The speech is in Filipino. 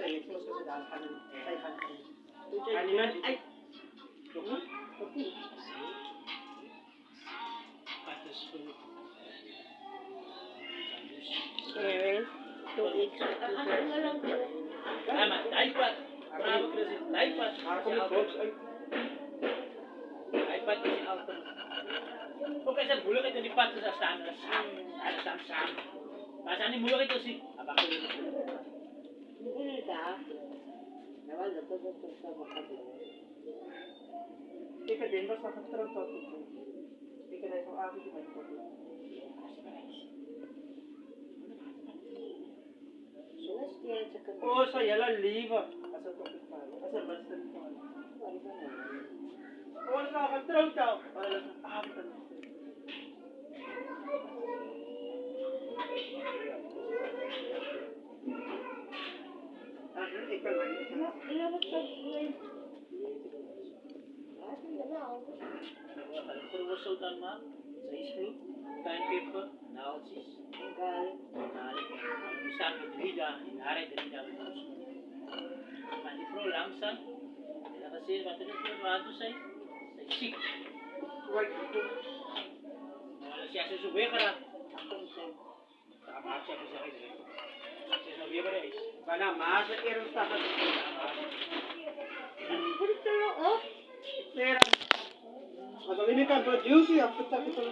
Animal, ay! Aaron, 2 weeks. Tama, iPad. Bravo kasi, iPad. Si Alton. iPad kasi Alton. Kung kasi bulak ito ni Pat sa standard. Sam. Pasaan ni bulak ito si Abang. Ika din, basta katrang to. Ika na isang aki di man ko. Oo, sa yala, liva. Asa to kita. Asa basta to. Oo, sa katrang to. Para lang sa aki to. Ika na Puro sultan ma sa islo, time paper, analysis. Ang isang drida, inari drida mo. Manifro langsan. Kasi matulog ko rado sa isik. Right ito. Wala siya susubi ka na. Tama siya sa akin. Siya susubi ka na is. Bana, masa irong sa akin. Pera. Ang ini kan produce, aku tak kita